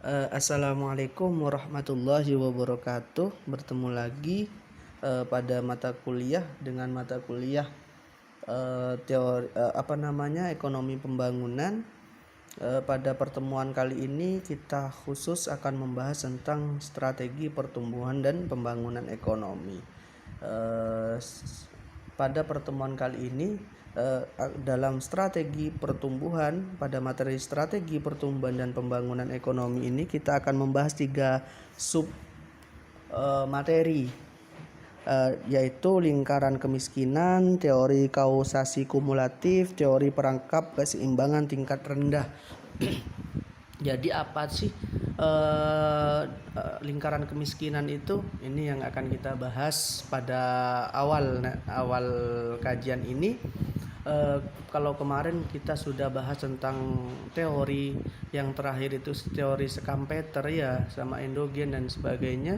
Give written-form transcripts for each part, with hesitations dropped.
Assalamualaikum warahmatullahi wabarakatuh. Bertemu lagi pada mata kuliah dengan mata kuliah teori ekonomi pembangunan. Pada pertemuan kali ini kita khusus akan membahas tentang strategi pertumbuhan dan pembangunan ekonomi. Pada pertemuan kali ini dalam strategi pertumbuhan, pada materi strategi pertumbuhan dan pembangunan ekonomi ini kita akan membahas 3 sub materi, yaitu lingkaran kemiskinan, teori kausasi kumulatif, teori perangkap keseimbangan tingkat rendah. Jadi apa sih lingkaran kemiskinan itu? Ini yang akan kita bahas pada awal kajian ini. Kalau kemarin kita sudah bahas tentang teori, yang terakhir itu teori Schumpeter ya, sama endogen dan sebagainya.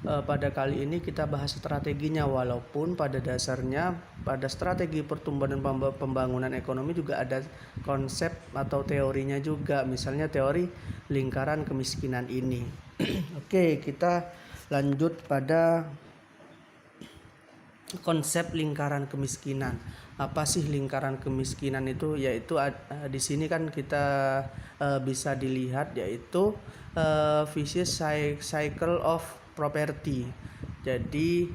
Pada kali ini kita bahas strateginya, walaupun pada dasarnya pada strategi pertumbuhan dan pembangunan ekonomi juga ada konsep atau teorinya juga, misalnya teori lingkaran kemiskinan ini. Oke, kita lanjut pada konsep lingkaran kemiskinan. Apa sih lingkaran kemiskinan itu? Yaitu di sini kan kita bisa dilihat, yaitu vicious cycle of property. Jadi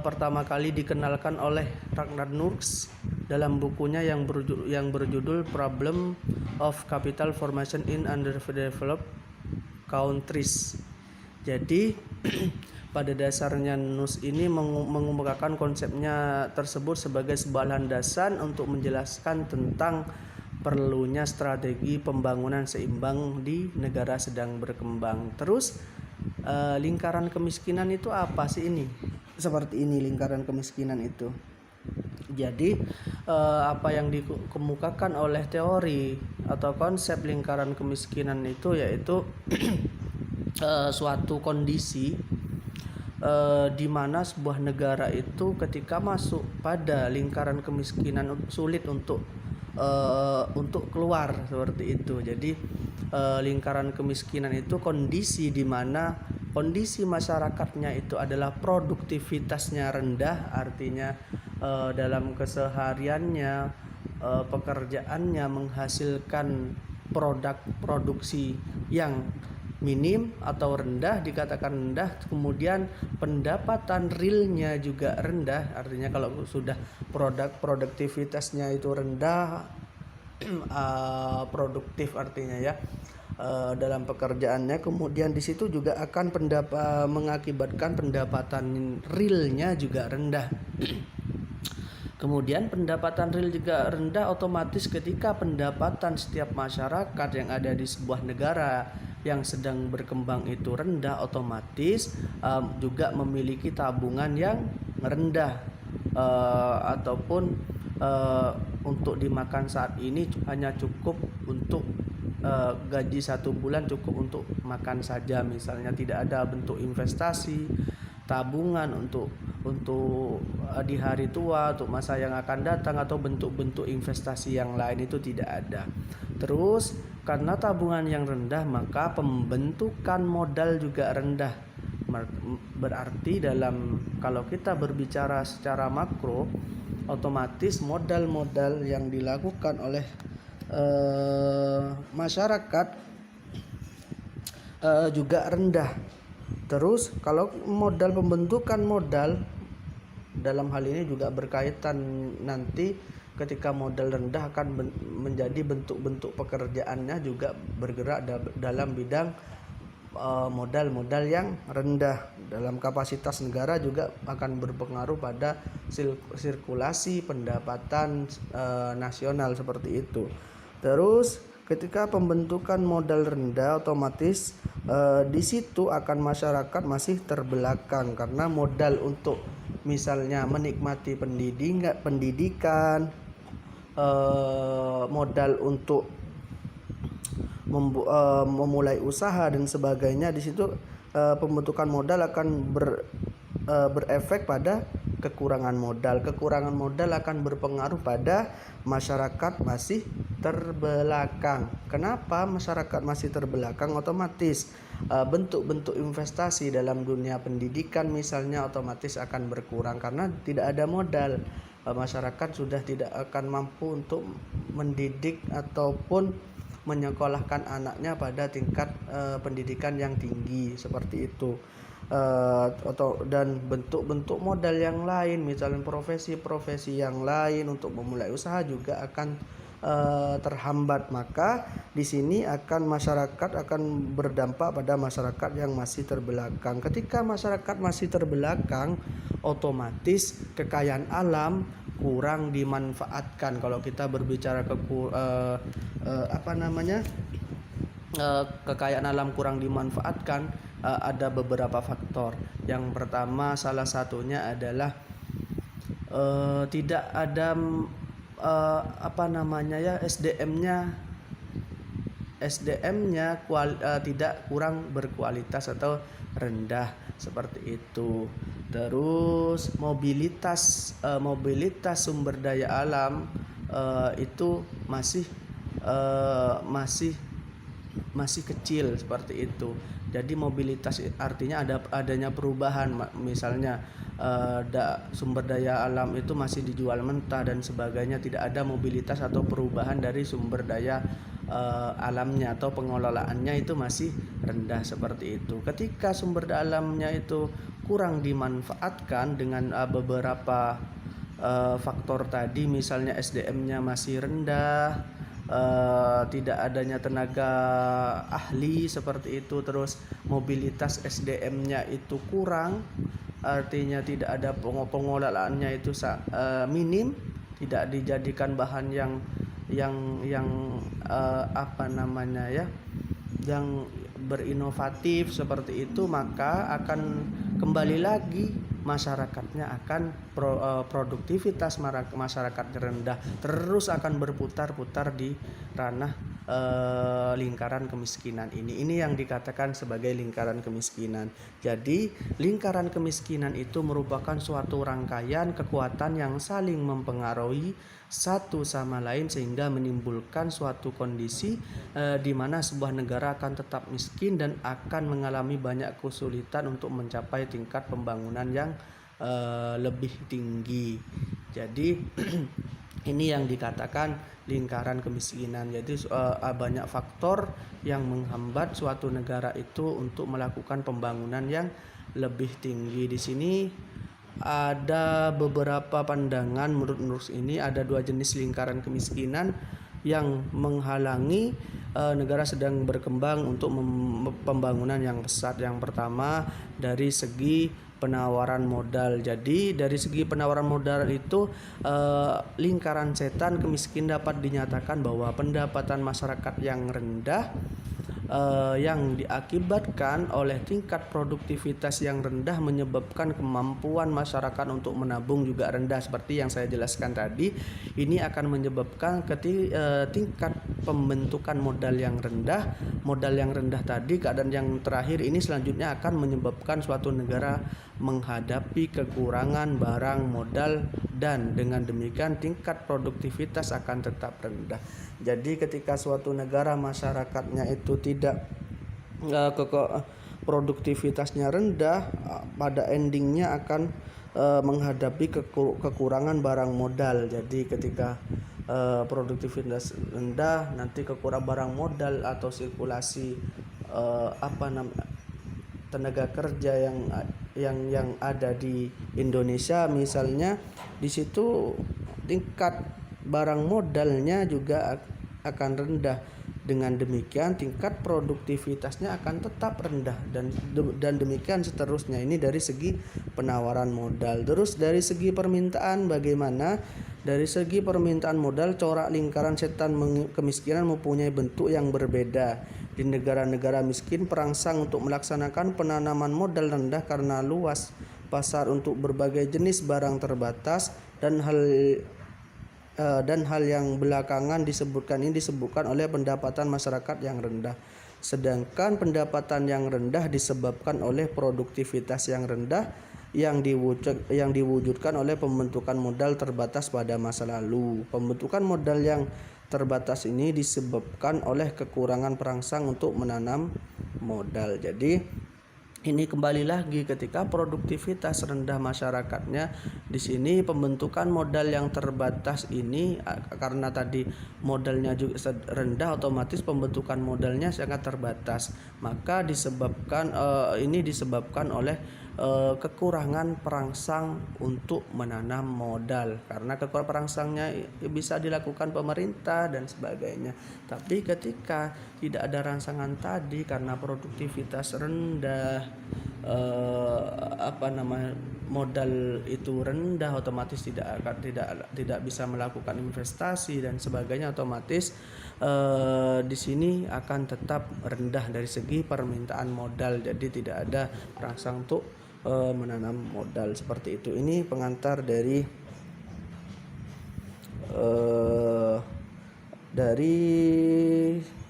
pertama kali dikenalkan oleh Ragnar Nurks dalam bukunya yang berjudul Problem of Capital Formation in Underdeveloped Countries. Jadi pada dasarnya Nus ini mengemukakan konsepnya tersebut sebagai sebuah landasan untuk menjelaskan tentang perlunya strategi pembangunan seimbang di negara sedang berkembang. Terus lingkaran kemiskinan itu apa sih ini? Seperti ini lingkaran kemiskinan itu. Jadi apa yang dikemukakan oleh teori atau konsep lingkaran kemiskinan itu yaitu suatu kondisi di mana sebuah negara itu ketika masuk pada lingkaran kemiskinan sulit untuk keluar, seperti itu. Jadi lingkaran kemiskinan itu kondisi di mana kondisi masyarakatnya itu adalah produktivitasnya rendah, artinya dalam kesehariannya pekerjaannya menghasilkan produksi yang minim atau rendah, dikatakan rendah. Kemudian pendapatan realnya juga rendah, artinya kalau sudah produktivitasnya itu rendah, produktif artinya ya dalam pekerjaannya, kemudian di situ juga akan mengakibatkan pendapatan realnya juga rendah. Kemudian pendapatan real juga rendah, otomatis ketika pendapatan setiap masyarakat yang ada di sebuah negara yang sedang berkembang itu rendah, otomatis juga memiliki tabungan yang rendah, ataupun untuk dimakan saat ini hanya cukup untuk gaji 1 bulan, cukup untuk makan saja misalnya, tidak ada bentuk investasi, tabungan untuk di hari tua, untuk masa yang akan datang, atau bentuk-bentuk investasi yang lain itu tidak ada. Terus karena tabungan yang rendah, maka pembentukan modal juga rendah. Berarti kalau kita berbicara secara makro, otomatis modal-modal yang dilakukan oleh masyarakat juga rendah. Terus kalau pembentukan modal dalam hal ini juga berkaitan nanti ketika modal rendah akan menjadi bentuk-bentuk pekerjaannya juga bergerak dalam bidang modal yang rendah. Dalam kapasitas negara juga akan berpengaruh pada sirkulasi pendapatan nasional, seperti itu. Terus ketika pembentukan modal rendah, otomatis di situ akan masyarakat masih terbelakang, karena modal untuk misalnya menikmati pendidikan, modal untuk memulai usaha dan sebagainya, di situ pembentukan modal akan berefek pada kekurangan modal. Kekurangan modal akan berpengaruh pada masyarakat masih terbelakang. Kenapa masyarakat masih terbelakang? Otomatis bentuk-bentuk investasi dalam dunia pendidikan misalnya otomatis akan berkurang karena tidak ada modal. Masyarakat sudah tidak akan mampu untuk mendidik ataupun menyekolahkan anaknya pada tingkat pendidikan yang tinggi seperti itu. Dan bentuk-bentuk modal yang lain, misalnya profesi-profesi yang lain untuk memulai usaha juga akan terhambat. Maka di sini masyarakat akan berdampak pada masyarakat yang masih terbelakang. Ketika masyarakat masih terbelakang, otomatis kekayaan alam kurang dimanfaatkan. Kalau kita berbicara kekayaan alam kurang dimanfaatkan, ada beberapa faktor. Yang pertama, salah satunya adalah tidak ada SDM-nya tidak kurang berkualitas atau rendah seperti itu. Terus mobilitas sumber daya alam itu masih kecil seperti itu. Jadi mobilitas artinya adanya perubahan, misalnya sumber daya alam itu masih dijual mentah dan sebagainya, tidak ada mobilitas atau perubahan dari sumber daya alamnya atau pengelolaannya itu masih rendah seperti itu. Ketika sumber daya alamnya itu kurang dimanfaatkan dengan beberapa faktor tadi, misalnya SDM-nya masih rendah, tidak adanya tenaga ahli seperti itu, terus mobilitas SDM-nya itu kurang, artinya tidak ada pengelolaannya itu minim, tidak dijadikan bahan yang berinovatif seperti itu, maka akan kembali lagi masyarakatnya akan produktivitas masyarakat rendah, terus akan berputar-putar di ranah lingkaran kemiskinan ini yang dikatakan sebagai lingkaran kemiskinan. Jadi lingkaran kemiskinan itu merupakan suatu rangkaian kekuatan yang saling mempengaruhi satu sama lain sehingga menimbulkan suatu kondisi di mana sebuah negara akan tetap miskin dan akan mengalami banyak kesulitan untuk mencapai tingkat pembangunan yang lebih tinggi. Jadi ini yang dikatakan lingkaran kemiskinan. Jadi banyak faktor yang menghambat suatu negara itu untuk melakukan pembangunan yang lebih tinggi. Di sini ada beberapa pandangan. Menurut ini ada dua jenis lingkaran kemiskinan yang menghalangi negara sedang berkembang untuk pembangunan yang pesat. Yang pertama dari segi penawaran modal. Jadi dari segi penawaran modal itu lingkaran setan kemiskinan dapat dinyatakan bahwa pendapatan masyarakat yang rendah yang diakibatkan oleh tingkat produktivitas yang rendah menyebabkan kemampuan masyarakat untuk menabung juga rendah. Seperti yang saya jelaskan tadi, ini akan menyebabkan tingkat pembentukan modal yang rendah tadi. Keadaan yang terakhir ini selanjutnya akan menyebabkan suatu negara menghadapi kekurangan barang modal dan dengan demikian tingkat produktivitas akan tetap rendah. Jadi ketika suatu negara masyarakatnya itu tidak produktivitasnya rendah, pada endingnya akan menghadapi kekurangan barang modal. Jadi ketika produktivitas rendah, nanti kekurangan barang modal atau sirkulasi tenaga kerja yang ada di Indonesia misalnya, di situ tingkat barang modalnya juga akan rendah. Dengan demikian tingkat produktivitasnya akan tetap rendah dan demikian seterusnya. Ini dari segi penawaran modal. Terus dari segi permintaan bagaimana? Dari segi permintaan modal, corak lingkaran setan kemiskinan mempunyai bentuk yang berbeda. Di negara-negara miskin perangsang untuk melaksanakan penanaman modal rendah karena luas pasar untuk berbagai jenis barang terbatas dan hal yang belakangan disebutkan oleh pendapatan masyarakat yang rendah. Sedangkan pendapatan yang rendah disebabkan oleh produktivitas yang rendah yang diwujudkan oleh pembentukan modal terbatas pada masa lalu. Pembentukan modal yang terbatas ini disebabkan oleh kekurangan perangsang untuk menanam modal. Jadi ini kembali lagi ketika produktivitas rendah masyarakatnya, di sini pembentukan modal yang terbatas ini karena tadi modalnya juga rendah, otomatis pembentukan modalnya sangat terbatas. Maka ini disebabkan oleh kekurangan perangsang untuk menanam modal, karena kekurangan perangsangnya bisa dilakukan pemerintah dan sebagainya. Tapi ketika tidak ada rangsangan tadi karena produktivitas rendah, modal itu rendah, otomatis tidak bisa melakukan investasi dan sebagainya, otomatis di sini akan tetap rendah dari segi permintaan modal. Jadi tidak ada perangsang untuk menanam modal seperti itu. Ini pengantar dari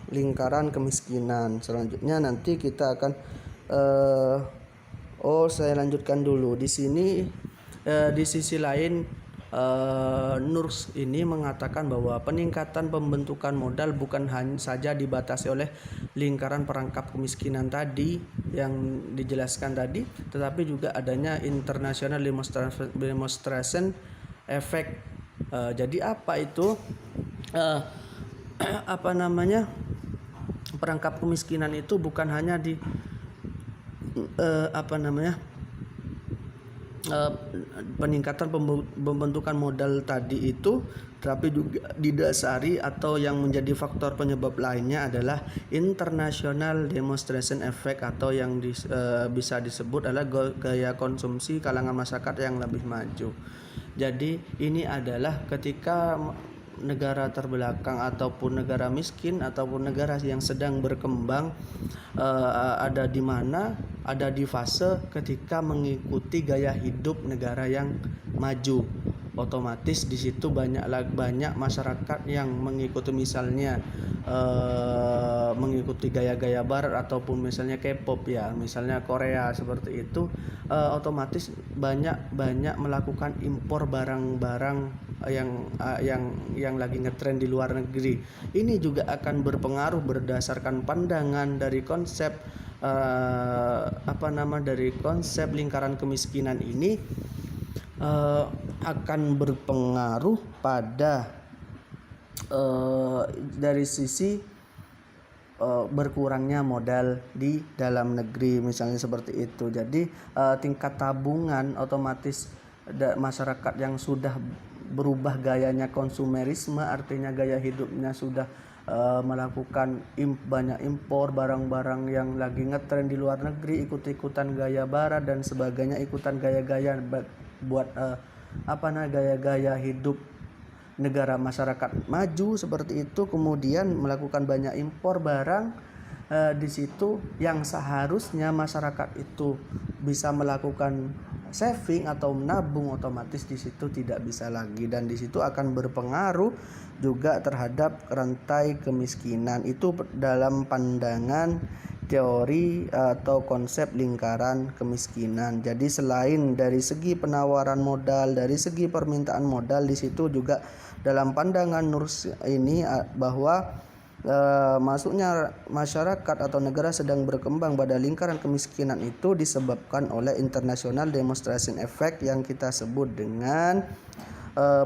lingkaran kemiskinan. Selanjutnya nanti kita akan saya lanjutkan dulu. Di sini di sisi lain Nurs ini mengatakan bahwa peningkatan pembentukan modal bukan hanya saja dibatasi oleh lingkaran perangkap kemiskinan tadi yang dijelaskan tadi, tetapi juga adanya international demonstration effect. Jadi apa itu? Perangkap kemiskinan itu bukan hanya di peningkatan pembentukan modal tadi itu, tapi juga didasari atau yang menjadi faktor penyebab lainnya adalah international demonstration effect, atau yang bisa disebut adalah gaya konsumsi kalangan masyarakat yang lebih maju. Jadi ini adalah ketika negara terbelakang ataupun negara miskin ataupun negara yang sedang berkembang ada di fase ketika mengikuti gaya hidup negara yang maju. Otomatis di situ banyak masyarakat yang mengikuti, misalnya mengikuti gaya-gaya barat ataupun misalnya K-pop ya, misalnya Korea seperti itu. Otomatis banyak melakukan impor barang-barang yang lagi ngetren di luar negeri. Ini juga akan berpengaruh berdasarkan pandangan dari konsep dari konsep lingkaran kemiskinan ini, akan berpengaruh pada dari sisi berkurangnya modal di dalam negeri, misalnya seperti itu. Jadi tingkat tabungan, otomatis masyarakat yang sudah berubah gayanya konsumerisme, artinya gaya hidupnya sudah melakukan banyak impor barang-barang yang lagi ngetren di luar negeri, ikut-ikutan gaya barat dan sebagainya, ikutan gaya-gaya buat gaya-gaya hidup negara masyarakat maju seperti itu, kemudian melakukan banyak impor barang. Di situ yang seharusnya masyarakat itu bisa melakukan saving atau menabung, otomatis di situ tidak bisa lagi, dan di situ akan berpengaruh juga terhadap rantai kemiskinan. Itu dalam pandangan teori atau konsep lingkaran kemiskinan. Jadi selain dari segi penawaran modal, dari segi permintaan modal, di situ juga dalam pandangan Nurs ini bahwa masuknya masyarakat atau negara sedang berkembang pada lingkaran kemiskinan itu disebabkan oleh international demonstration effect yang kita sebut dengan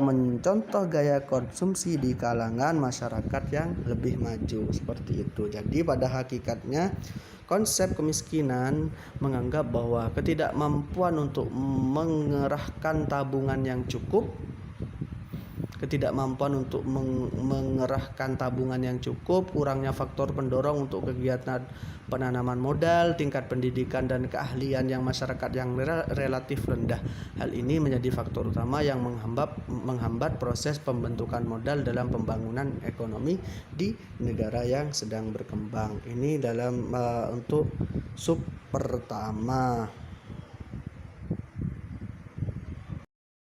mencontoh gaya konsumsi di kalangan masyarakat yang lebih maju seperti itu. Jadi pada hakikatnya konsep kemiskinan menganggap bahwa ketidakmampuan untuk mengerahkan tabungan yang cukup, kurangnya faktor pendorong untuk kegiatan penanaman modal, tingkat pendidikan dan keahlian yang masyarakat yang relatif rendah. Hal ini menjadi faktor utama yang menghambat proses pembentukan modal dalam pembangunan ekonomi di negara yang sedang berkembang. Ini dalam untuk sub pertama.